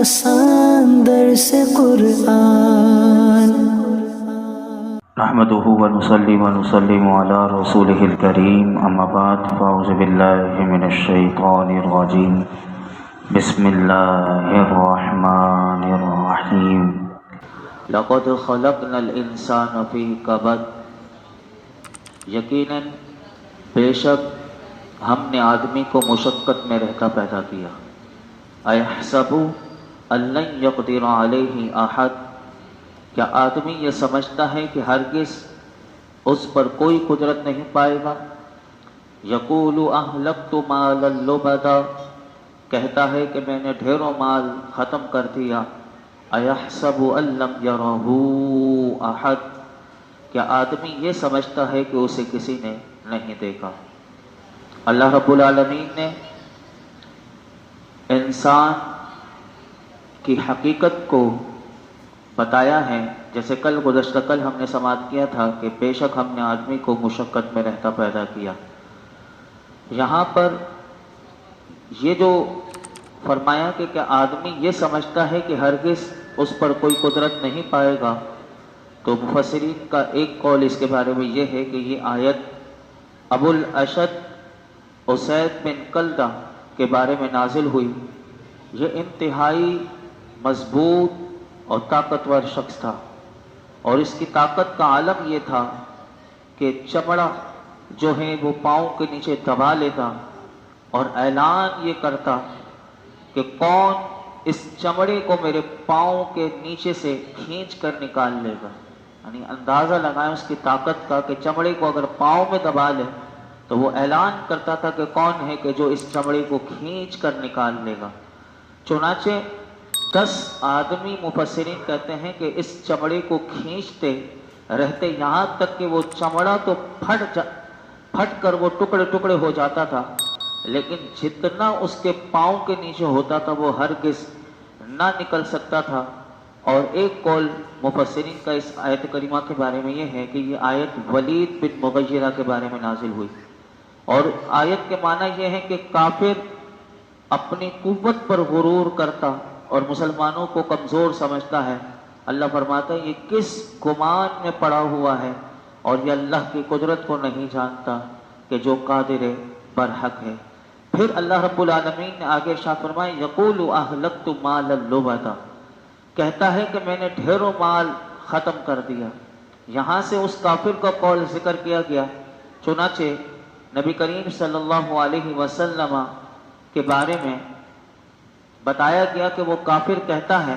آسان درس قرآن نحمده ونصلي ونسلم على رسوله الكريم اما بعد فاعوذ بالله من الشيطان الرجيم بسم الله الرحمن الرحيم لقد خلقنا الانسان في كبد یقیناً بے شک ہم نے آدمی کو مشقت میں رہتا پیدا کیا. ایحسب ان لن یقدر علیہ احد، کیا آدمی یہ سمجھتا ہے کہ ہرگز اس پر کوئی قدرت نہیں پائے گا. یقول اہلکت مالا لبدا، کہتا ہے کہ میں نے ڈھیروں مال ختم کر دیا. ایحسب ان لم یرہ احد، کیا آدمی یہ سمجھتا ہے کہ اسے کسی نے نہیں دیکھا. اللہ رب العالمین نے انسان کی حقیقت کو بتایا ہے. جیسے گزشتہ کل ہم نے سماعت کیا تھا کہ بے شک ہم نے آدمی کو مشقت میں رہتا پیدا کیا. یہاں پر یہ جو فرمایا کہ کیا آدمی یہ سمجھتا ہے کہ ہرگز اس پر کوئی قدرت نہیں پائے گا، تو مفسرین کا ایک قول اس کے بارے میں یہ ہے کہ یہ آیت ابو الاشد اسید بن کلدہ کے بارے میں نازل ہوئی. یہ انتہائی مضبوط اور طاقتور شخص تھا، اور اس کی طاقت کا عالم یہ تھا کہ چمڑا جو ہے وہ پاؤں کے نیچے دبا لیتا اور اعلان یہ کرتا کہ کون اس چمڑے کو میرے پاؤں کے نیچے سے کھینچ کر نکال لے گا. یعنی اندازہ لگائیں اس کی طاقت کا کہ چمڑے کو اگر پاؤں میں دبا لے تو وہ اعلان کرتا تھا کہ کون ہے کہ جو اس چمڑے کو کھینچ کر نکال لے گا. چنانچہ 10 آدمی مفسرین کہتے ہیں کہ اس چمڑے کو کھینچتے رہتے یہاں تک کہ وہ چمڑا تو پھٹ کر وہ ٹکڑے ٹکڑے ہو جاتا تھا، لیکن جتنا اس کے پاؤں کے نیچے ہوتا تھا وہ ہرگز نہ نکل سکتا تھا. اور ایک قول مفسرین کا اس آیت کریمہ کے بارے میں یہ ہے کہ یہ آیت ولید بن مغیرہ کے بارے میں نازل ہوئی، اور آیت کے معنی یہ ہے کہ کافر اپنی قوت پر غرور کرتا اور مسلمانوں کو کمزور سمجھتا ہے. اللہ فرماتا ہے یہ کس گمان میں پڑا ہوا ہے اور یہ اللہ کی قدرت کو نہیں جانتا کہ جو قادر برحق ہے. پھر اللہ رب العالمین نے آگے ارشاد فرمایا یقول اہلکت مالا لبدا، کہتا ہے کہ میں نے ڈھیروں مال ختم کر دیا. یہاں سے اس کافر کا قول ذکر کیا گیا. چنانچہ نبی کریم صلی اللہ علیہ وسلم کے بارے میں بتایا گیا کہ وہ کافر کہتا ہے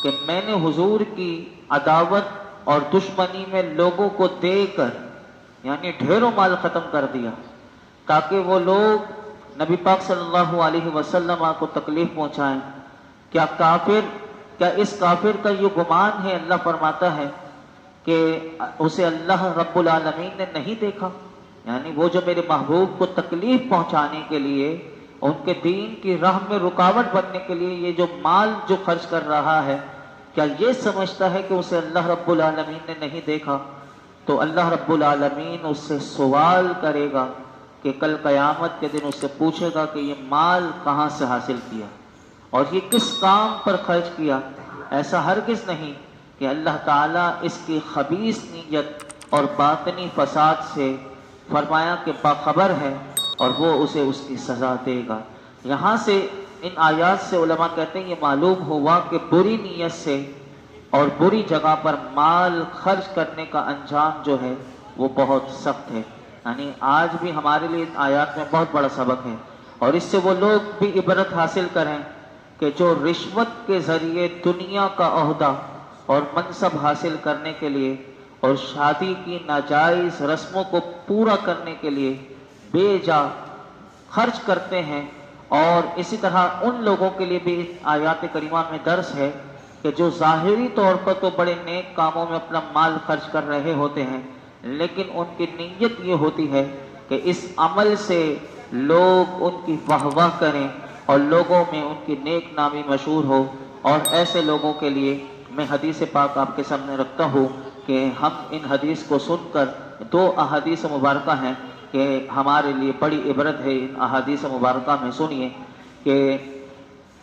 کہ میں نے حضور کی عداوت اور دشمنی میں لوگوں کو دے کر یعنی ڈھیروں مال ختم کر دیا تاکہ وہ لوگ نبی پاک صلی اللہ علیہ وسلم کو تکلیف پہنچائیں. کیا اس کافر کا یہ گمان ہے؟ اللہ فرماتا ہے کہ اسے اللہ رب العالمین نے نہیں دیکھا. یعنی وہ جو میرے محبوب کو تکلیف پہنچانے کے لیے، ان کے دین کی راہ میں رکاوٹ بننے کے لیے یہ جو مال جو خرچ کر رہا ہے، کیا یہ سمجھتا ہے کہ اسے اللہ رب العالمین نے نہیں دیکھا؟ تو اللہ رب العالمین اس سے سوال کرے گا کہ کل قیامت کے دن اس سے پوچھے گا کہ یہ مال کہاں سے حاصل کیا اور یہ کس کام پر خرچ کیا. ایسا ہرگز نہیں کہ اللہ تعالیٰ اس کی خبیث نیت اور باطنی فساد سے فرمایا کہ باخبر ہے اور وہ اسے اس کی سزا دے گا. یہاں سے ان آیات سے علماء کہتے ہیں یہ معلوم ہوا کہ بری نیت سے اور بری جگہ پر مال خرچ کرنے کا انجام جو ہے وہ بہت سخت ہے. یعنی آج بھی ہمارے لیے ان آیات میں بہت بڑا سبق ہے، اور اس سے وہ لوگ بھی عبرت حاصل کریں کہ جو رشوت کے ذریعے دنیا کا عہدہ اور منصب حاصل کرنے کے لیے اور شادی کی ناجائز رسموں کو پورا کرنے کے لیے بے جا خرچ کرتے ہیں. اور اسی طرح ان لوگوں کے لیے بھی آیات کریمہ میں درس ہے کہ جو ظاہری طور پر تو بڑے نیک کاموں میں اپنا مال خرچ کر رہے ہوتے ہیں، لیکن ان کی نیت یہ ہوتی ہے کہ اس عمل سے لوگ ان کی واہ واہ کریں اور لوگوں میں ان کی نیک نامی مشہور ہو. اور ایسے لوگوں کے لیے میں حدیث پاک آپ کے سامنے رکھتا ہوں کہ ہم ان حدیث کو سن کر 2 احادیث مبارکہ ہیں کہ ہمارے لیے بڑی عبرت ہے. ان احادیث مبارکہ میں سنیے کہ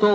2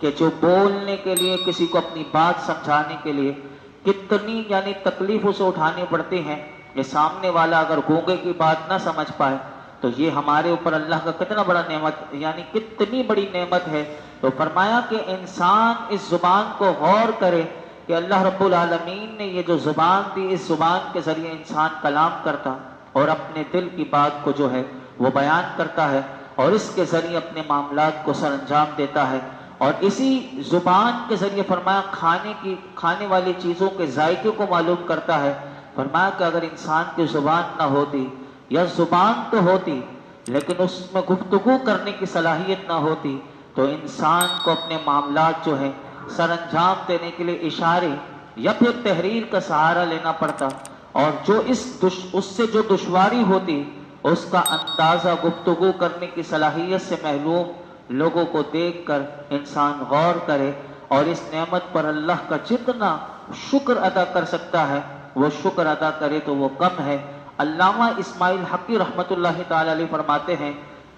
کہ جو بولنے کے لیے کسی کو اپنی بات سمجھانے کے لیے کتنی یعنی تکلیف اسے اٹھانی پڑتی ہیں، یہ سامنے والا اگر گونگے کی بات نہ سمجھ پائے تو یہ ہمارے اوپر اللہ کا کتنا بڑا نعمت یعنی کتنی بڑی نعمت ہے۔ تو فرمایا کہ انسان اس زبان کو غور کرے کہ اللہ رب العالمین نے یہ جو زبان دی، اس زبان کے ذریعے انسان کلام کرتا اور اپنے دل کی بات کو جو ہے وہ بیان کرتا ہے اور اس کے ذریعے اپنے معاملات کو سر انجام دیتا ہے، اور اسی زبان کے ذریعے فرمایا کھانے والی چیزوں کے ذائقے کو معلوم کرتا ہے۔ فرمایا کہ اگر انسان کی زبان نہ ہوتی یا زبان تو ہوتی لیکن اس میں گفتگو کرنے کی صلاحیت نہ ہوتی تو انسان کو اپنے معاملات جو ہے سر انجام دینے کے لیے اشارے یا پھر تحریر کا سہارا لینا پڑتا، اور جو اس سے جو دشواری ہوتی اس کا اندازہ گفتگو کرنے کی صلاحیت سے محروم لوگوں کو دیکھ کر انسان غور کرے اور اس نعمت پر اللہ کا جتنا شکر ادا کر سکتا ہے وہ شکر ادا کرے تو وہ کم ہے۔ علامہ اسماعیل حقی رحمۃ اللہ تعالی علیہ فرماتے ہیں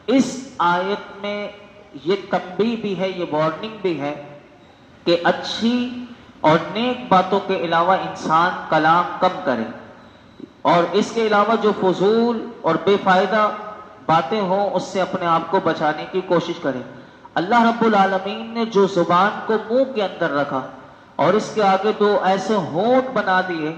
اس آیت میں یہ تنبیہ بھی ہے، یہ وارننگ بھی ہے کہ اچھی اور نیک باتوں کے علاوہ انسان کلام کم کرے، اور اس کے علاوہ جو فضول اور بے فائدہ باتیں ہوں اس سے اپنے آپ کو بچانے کی کوشش کرے۔ اللہ رب العالمین نے جو زبان کو منہ کے اندر رکھا اور اس کے آگے دو ایسے ہونٹ بنا دیے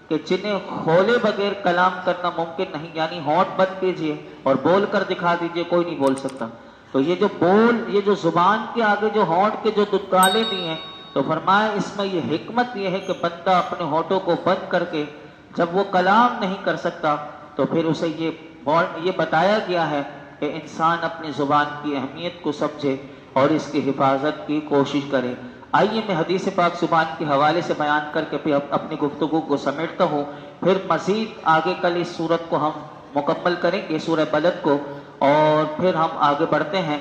کہ جنہیں کھولے بغیر کلام کرنا ممکن نہیں، یعنی ہونٹ بند کیجئے اور بول کر دکھا دیجئے، کوئی نہیں بول سکتا۔ تو یہ جو زبان کے آگے جو ہونٹ کے جو تالے دیے ہیں، تو فرمایا اس میں یہ حکمت یہ ہے کہ بندہ اپنے ہونٹوں کو بند کر کے جب وہ کلام نہیں کر سکتا تو پھر اسے یہ بتایا گیا ہے کہ انسان اپنی زبان کی اہمیت کو سمجھے اور اس کی حفاظت کی کوشش کرے۔ آئیے میں حدیث پاک زبان کے حوالے سے بیان کر کے پھر اپنی گفتگو کو سمیٹتا ہوں، پھر مزید آگے کل اس سورت کو ہم مکمل کریں گے، سورہ بلد کو، اور پھر ہم آگے بڑھتے ہیں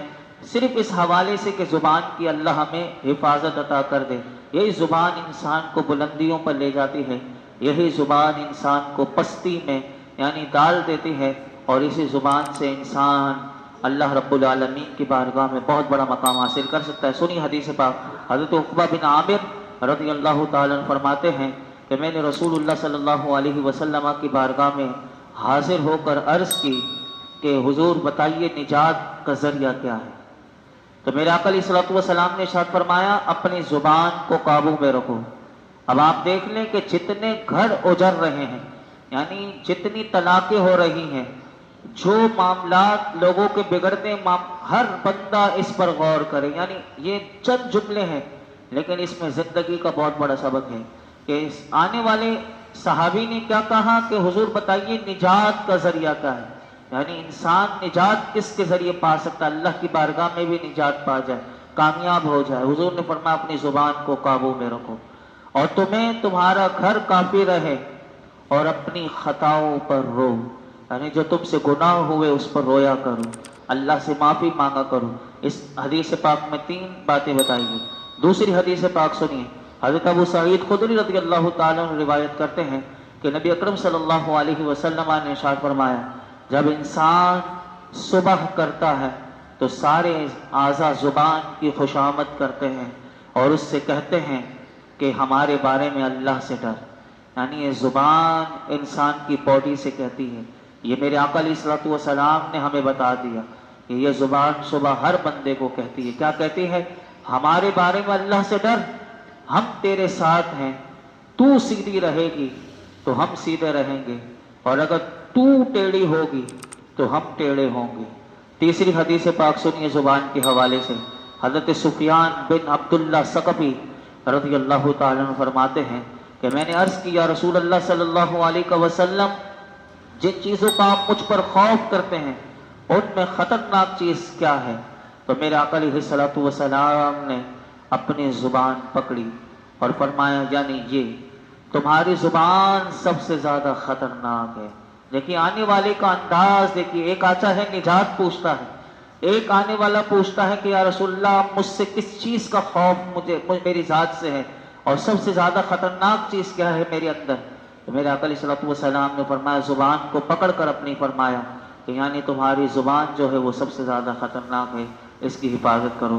صرف اس حوالے سے کہ زبان کی اللہ ہمیں حفاظت عطا کر دے۔ یہی زبان انسان کو بلندیوں پر لے جاتی ہے، یہی زبان انسان کو پستی میں یعنی ڈال دیتی ہے، اور اسی زبان سے انسان اللہ رب العالمین کی بارگاہ میں بہت بڑا مقام حاصل کر سکتا ہے۔ سنی حدیث پاک، حضرت عقبہ بن عامر رضی اللہ تعالیٰ عنہ فرماتے ہیں کہ میں نے رسول اللہ صلی اللہ علیہ وسلم کی بارگاہ میں حاضر ہو کر عرض کی کہ حضور بتائیے نجات کا ذریعہ کیا ہے؟ تو میرے آقا علیہ الصلوۃ والسلام نے ارشاد فرمایا اپنی زبان کو قابو میں رکھو۔ اب آپ دیکھ لیں کہ جتنے گھر اجڑ رہے ہیں، یعنی جتنی طلاقیں ہو رہی ہیں، جو معاملات لوگوں کے بگڑتے ہر بندہ اس پر غور کرے، یعنی یہ چند جملے ہیں لیکن اس میں زندگی کا بہت بڑا سبق ہے کہ اس آنے والے صحابی نے کیا کہا کہ حضور بتائیے نجات کا ذریعہ کیا ہے، یعنی انسان نجات کس کے ذریعے پا سکتا ہے، اللہ کی بارگاہ میں بھی نجات پا جائے، کامیاب ہو جائے۔ حضور نے فرمایا اپنی زبان کو قابو میں رکھو اور تمہیں تمہارا گھر کافی رہے اور اپنی خطاؤں پر رو، یعنی جو تم سے گناہ ہوئے اس پر رویا کرو، اللہ سے معافی مانگا کرو۔ اس حدیث پاک میں 3 باتیں بتائی ہیں۔ دوسری حدیث پاک سنیے، حضرت ابو سعید خدری رضی اللہ تعالیٰ عنہ روایت کرتے ہیں کہ نبی اکرم صلی اللہ علیہ وسلم نے ارشاد فرمایا جب انسان صبح کرتا ہے تو سارے اعضاء زبان کی خوشامد کرتے ہیں اور اس سے کہتے ہیں کہ ہمارے بارے میں اللہ سے ڈر، یعنی یہ زبان انسان کی باڈی سے کہتی ہے۔ یہ میرے آقا علیہ الصلوۃ والسلام نے ہمیں بتا دیا کہ یہ زبان صبح ہر بندے کو کہتی ہے، کیا کہتی ہے؟ ہمارے بارے میں اللہ سے ڈر، ہم تیرے ساتھ ہیں، تو سیدھی رہے گی تو ہم سیدھے رہیں گے، اور اگر تو ٹیڑھی ہوگی تو ہم ٹیڑھے ہوں گے۔ تیسری حدیث پاک سنیے زبان کے حوالے سے، حضرت سفیان بن عبداللہ ثقفی رضی اللہ تعالیٰ عنہ فرماتے ہیں کہ میں نے عرض کی یا رسول اللہ صلی اللہ علیہ وسلم جن چیزوں کا آپ مجھ پر خوف کرتے ہیں ان میں خطرناک چیز کیا ہے؟ تو میرے آقا علیہ الصلوۃ والسلام نے اپنی زبان پکڑی اور فرمایا یعنی یہ تمہاری زبان سب سے زیادہ خطرناک ہے۔ دیکھیے آنے والے کا انداز دیکھیے، ایک آتا ہے نجات پوچھتا ہے، ایک آنے والا پوچھتا ہے کہ یا رسول اللہ مجھ سے کس چیز کا خوف میری ذات سے ہے اور سب سے زیادہ خطرناک چیز کیا ہے میرے اندر؟ تو میرے آقا علیہ الصلوۃ والسلام نے فرمایا زبان کو پکڑ کر اپنی فرمایا کہ یعنی تمہاری زبان جو ہے وہ سب سے زیادہ خطرناک ہے، اس کی حفاظت کرو۔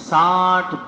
60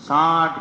60